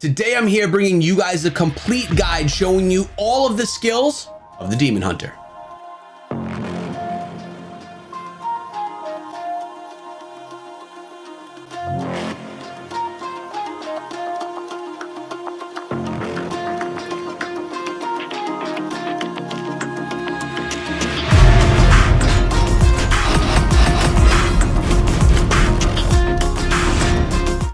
Today I'm here bringing you guys a complete guide showing you all of the skills of the Demon Hunter.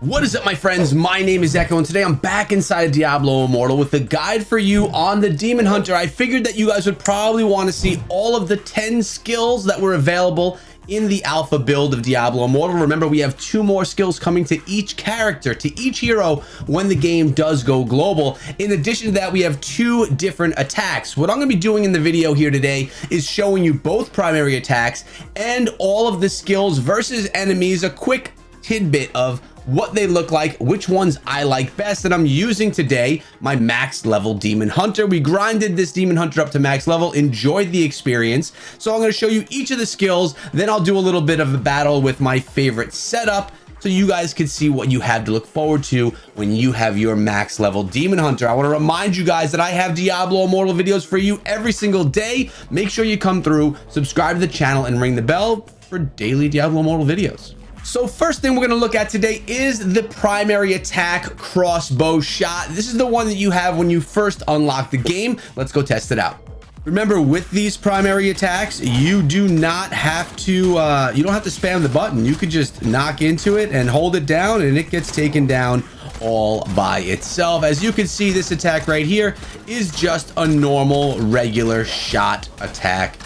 What is up, my friends? My name is Echo, and today I'm back inside of Diablo Immortal with a guide for you on the Demon Hunter. I figured that you guys would probably want to see all of the 10 skills that were available in the alpha build of Diablo Immortal. Remember, we have 2 more skills coming to each character, to each hero, when the game does go global. In addition to that, we have 2 different attacks. What I'm going to be doing in the video here today is showing you both primary attacks and all of the skills versus enemies, a quick tidbit of what they look like, which ones I like best, and I'm using today my max level Demon Hunter. We grinded this Demon Hunter up to max level, enjoyed the experience. So I'm going to show you each of the skills, then I'll do a little bit of a battle with my favorite setup so you guys can see what you have to look forward to when you have your max level Demon Hunter. I want to remind you guys that I have Diablo Immortal videos for you every single day. Make sure you come through, subscribe to the channel, and ring the bell for daily Diablo Immortal videos. So first thing we're going to look at today is the primary attack crossbow shot. This is the one that you have when you first unlock the game. Let's go test it out. Remember, with these primary attacks, you do not have to, you don't have to spam the button. You could just knock into it and hold it down and it gets taken down all by itself. As you can see, this attack right here is just a normal, regular shot attack.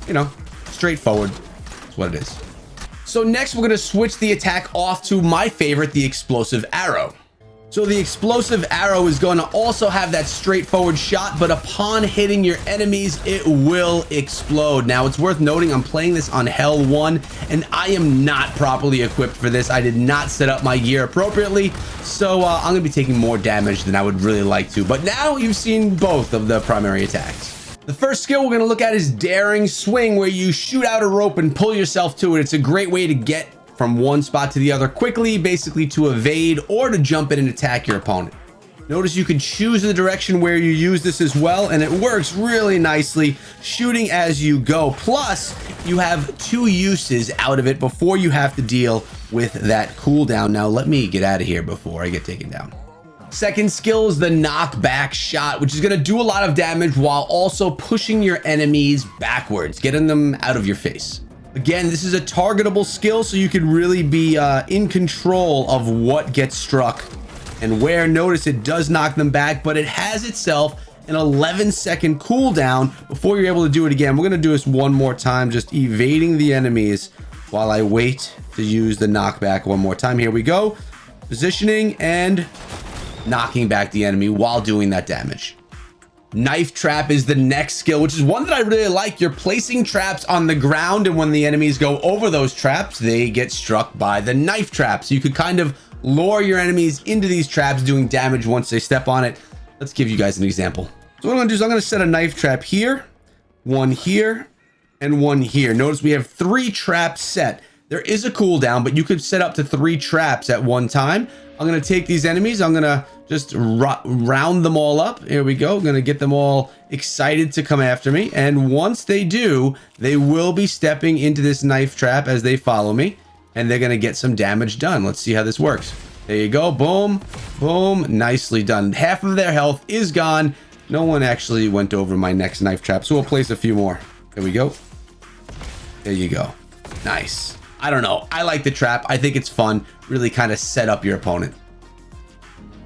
You know, straightforward. That's what it is. So next we're going to switch the attack off to my favorite, the explosive arrow. So the explosive arrow is going to also have that straightforward shot, but upon hitting your enemies, it will explode. Now it's worth noting I'm playing this on Hell 1 and I am not properly equipped for this. I did not set up my gear appropriately, so I'm going to be taking more damage than I would really like to. But now you've seen both of the primary attacks. The first skill we're going to look at is Daring Swing, where you shoot out a rope and pull yourself to it. It's a great way to get from one spot to the other quickly, basically to evade or to jump in and attack your opponent. Notice you can choose the direction where you use this as well, and it works really nicely, shooting as you go. Plus, you have 2 uses out of it before you have to deal with that cooldown. Now, let me get out of here before I get taken down. Second skill is the Knockback shot, which is going to do a lot of damage while also pushing your enemies backwards, getting them out of your face. Again, this is a targetable skill, so you can really be in control of what gets struck and where. Notice it does knock them back, but it has itself an 11-second cooldown before you're able to do it again. We're going to do this one more time, just evading the enemies while I wait to use the knockback one more time. Here we go. Positioning and knocking back the enemy while doing that damage. Knife Trap is the next skill, which is one that I really like. You're placing traps on the ground, and when the enemies go over those traps, they get struck by the knife trap. So you could kind of lure your enemies into these traps, doing damage once they step on it. Let's give you guys an example. So what I'm going to do is I'm going to set a knife trap here, one here, and one here. Notice we have 3 traps set. There is a cooldown, but you could set up to 3 traps at one time. I'm going to take these enemies. I'm going to just round them all up. Here we go. I'm going to get them all excited to come after me. And once they do, they will be stepping into this knife trap as they follow me. And they're going to get some damage done. Let's see how this works. There you go. Boom, boom. Nicely done. Half of their health is gone. No one actually went over my next knife trap, so we'll place a few more. There we go. There you go. Nice. I don't know. I like the trap. I think it's fun. Really kind of set up your opponent.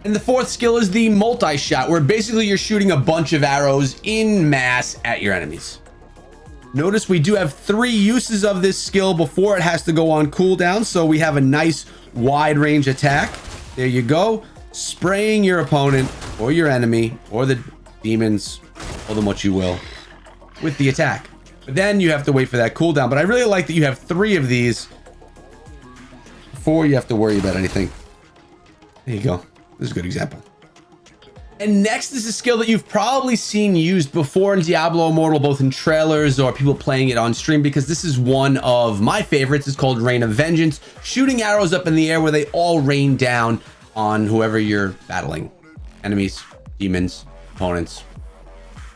And the fourth skill is the Multishot, where basically you're shooting a bunch of arrows in mass at your enemies. Notice we do have 3 uses of this skill before it has to go on cooldown. So we have a nice wide range attack. There you go. Spraying your opponent or your enemy or the demons, call them what you will, with the attack. But then you have to wait for that cooldown. But I really like that you have 3 of these before you have to worry about anything. There you go. This is a good example. And next is a skill that you've probably seen used before in Diablo Immortal, both in trailers or people playing it on stream, because this is one of my favorites. It's called Rain of Vengeance, shooting arrows up in the air where they all rain down on whoever you're battling. enemies, demons, opponents,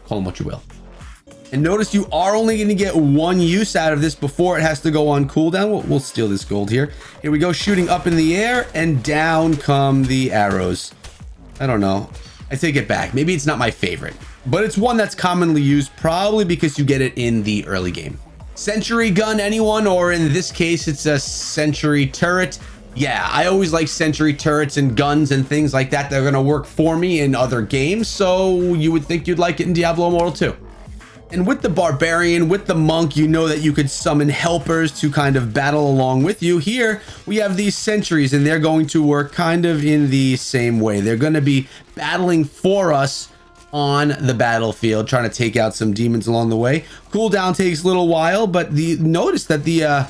call them what you will. And notice you are only going to get one use out of this before it has to go on cooldown. We'll steal this gold here. Here we go, shooting up in the air, and down come the arrows. I don't know. I take it back. Maybe it's not my favorite, but it's one that's commonly used, probably because you get it in the early game. Sentry gun, anyone? Or in this case, it's a sentry turret. Yeah, I always like sentry turrets and guns and things like that. They're going to work for me in other games, so you would think you'd like it in Diablo Immortal too. And with the barbarian, with the monk, you know that you could summon helpers to kind of battle along with you. Here we have these sentries, and they're going to work kind of in the same way. They're going to be battling for us on the battlefield, trying to take out some demons along the way. Cooldown takes a little while, but notice that the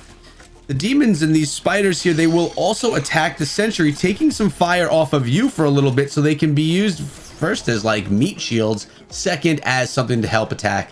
demons and these spiders here, they will also attack the sentry, taking some fire off of you for a little bit, so they can be used first as like meat shields, second as something to help attack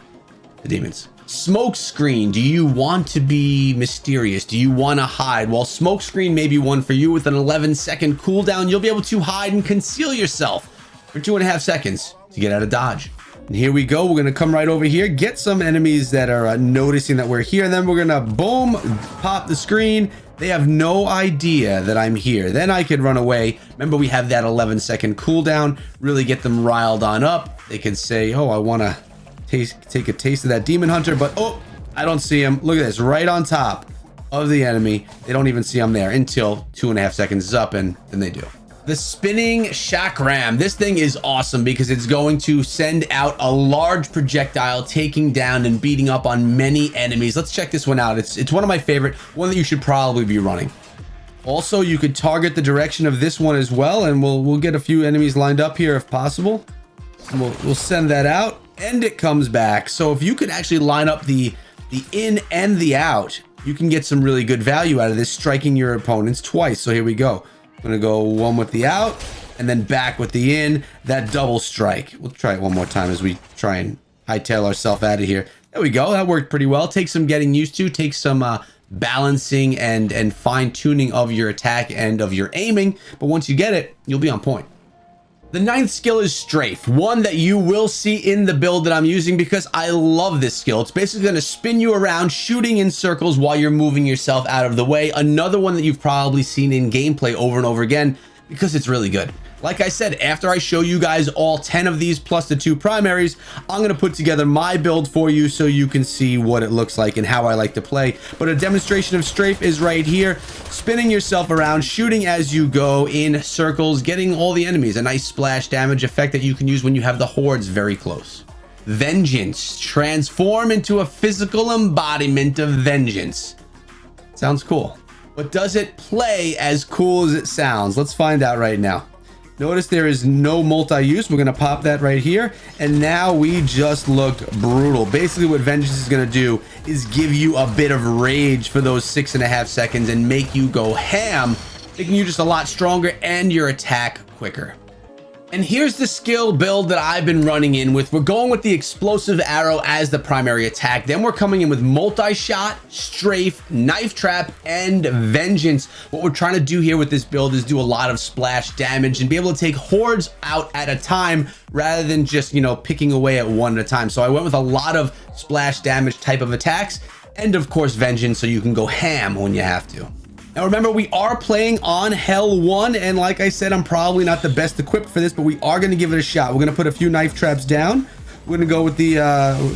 the demons. Smoke screen. Do you want to be mysterious? Do you want to hide? Well, smoke screen may be one for you. With an 11-second cooldown, you'll be able to hide and conceal yourself for 2.5 seconds to get out of dodge. And here we go. We're going to come right over here, get some enemies that are noticing that we're here, and then we're going to boom, pop the screen. They have no idea that I'm here. Then I could run away. Remember, we have that 11-second cooldown. Really get them riled on up. They can say, oh, I want to take a taste of that demon hunter, but oh, I don't see him. Look at this, right on top of the enemy. They don't even see him there until 2.5 seconds is up, and then they do. The spinning chakram. This thing is awesome because it's going to send out a large projectile, taking down and beating up on many enemies. Let's check this one out. It's one of my favorite, one that you should probably be running. Also, you could target the direction of this one as well, and we'll get a few enemies lined up here if possible. And we'll send that out, and it comes back. So if you could actually line up the in and the out, you can get some really good value out of this, striking your opponents twice. So here we go. I'm gonna go one with the out and then back with the in. That double strike. We'll try it one more time as we try and hightail ourselves out of here. There we go. That worked pretty well. Takes some getting used to. Takes some balancing and fine tuning of your attack and of your aiming. But once you get it, you'll be on point. The 9th skill is Strafe, one that you will see in the build that I'm using because I love this skill. It's basically going to spin you around, shooting in circles while you're moving yourself out of the way. Another one that you've probably seen in gameplay over and over again because it's really good. Like I said, after I show you guys all 10 of these plus the 2 primaries, I'm going to put together my build for you so you can see what it looks like and how I like to play. But a demonstration of Strafe is right here. Spinning yourself around, shooting as you go in circles, getting all the enemies. A nice splash damage effect that you can use when you have the hordes very close. Vengeance. Transform into a physical embodiment of vengeance. Sounds cool. But does it play as cool as it sounds? Let's find out right now. Notice there is no multi-use. We're going to pop that right here. And now we just look brutal. Basically what Vengeance is going to do is give you a bit of rage for those 6.5 seconds and make you go ham, making you just a lot stronger and your attack quicker. And here's the skill build that I've been running in with. We're going with the explosive arrow as the primary attack. Then we're coming in with multi-shot, strafe, knife trap, and vengeance. What we're trying to do here with this build is do a lot of splash damage and be able to take hordes out at a time rather than just, you know, picking away at one at a time. So I went with a lot of splash damage type of attacks and of course vengeance, so you can go ham when you have to. Now remember, we are playing on Hell 1, and like I said, I'm probably not the best equipped for this, but we are going to give it a shot. We're going to put a few knife traps down. We're going to go with the,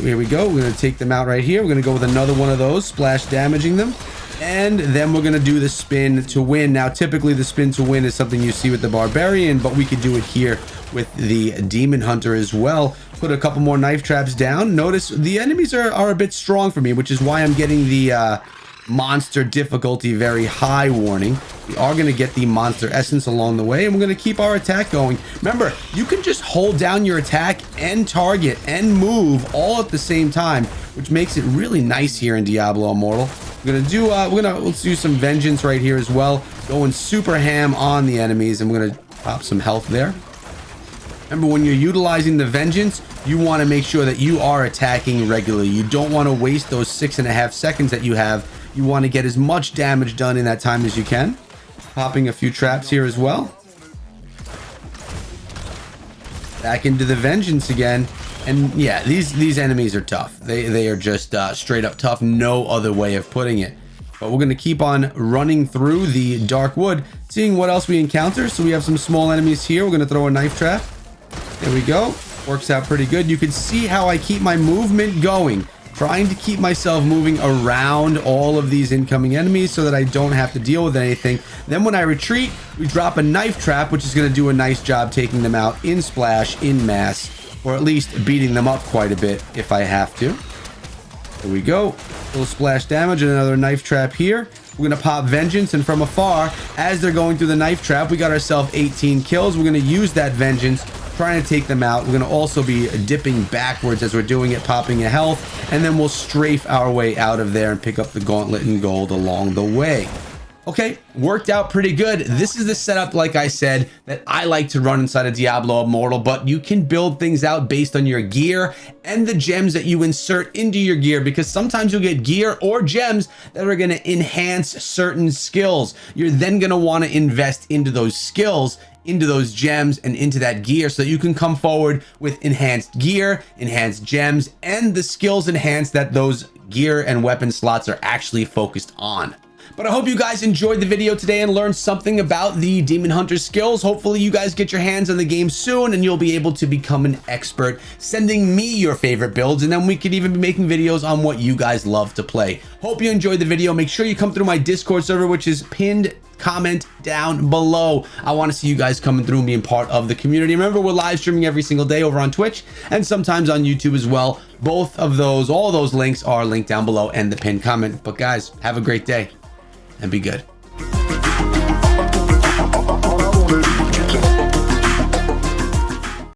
here we go. We're going to take them out right here. We're going to go with another one of those, splash damaging them. And then we're going to do the spin to win. Now, typically the spin to win is something you see with the Barbarian, but we could do it here with the Demon Hunter as well. Put a couple more knife traps down. Notice the enemies are a bit strong for me, which is why I'm getting the, monster difficulty very high warning. We are going to get the monster essence along the way, and we're going to keep our attack going. Remember, you can just hold down your attack and target and move all at the same time, which makes it really nice here in Diablo Immortal. We're going to do let's do some vengeance right here as well, going super ham on the enemies, and we're going to pop some health there. Remember, when you're utilizing the vengeance, you want to make sure that you are attacking regularly. You don't want to waste those 6.5 seconds that you have. You want to get as much damage done in that time as you can. Popping a few traps here as well. back into the vengeance again. And yeah, these enemies are tough. They are just straight up tough. No other way of putting it. But we're going to keep on running through the dark wood, seeing what else we encounter. So we have some small enemies here. We're going to throw a knife trap. There we go. Works out pretty good. You can see how I keep my movement going, trying to keep myself moving around all of these incoming enemies so that I don't have to deal with anything. Then when I retreat, we drop a knife trap, which is going to do a nice job taking them out in splash, in mass, or at least beating them up quite a bit if I have to. There we go. A little splash damage and another knife trap here. We're going to pop Vengeance, and from afar, as they're going through the knife trap, we got ourselves 18 kills. We're going to use that Vengeance, trying to take them out. We're going to also be dipping backwards as we're doing it, popping a health, and then we'll strafe our way out of there and pick up the gauntlet and gold along the way. Okay, worked out pretty good. This is the setup, like I said, that I like to run inside of Diablo Immortal, but you can build things out based on your gear and the gems that you insert into your gear, because sometimes you'll get gear or gems that are going to enhance certain skills. You're then going to want to invest into those skills, into those gems, and into that gear so that you can come forward with enhanced gear, enhanced gems, and the skills enhanced that those gear and weapon slots are actually focused on. But I hope you guys enjoyed the video today and learned something about the Demon Hunter skills. Hopefully you guys get your hands on the game soon and you'll be able to become an expert, sending me your favorite builds, and then we could even be making videos on what you guys love to play. Hope you enjoyed the video. Make sure you come through my Discord server, which is pinned comment down below. I want to see you guys coming through and being part of the community. Remember, we're live streaming every single day over on Twitch and sometimes on YouTube as well. Both of those, all those links are linked down below and the pinned comment. But guys, have a great day and be good.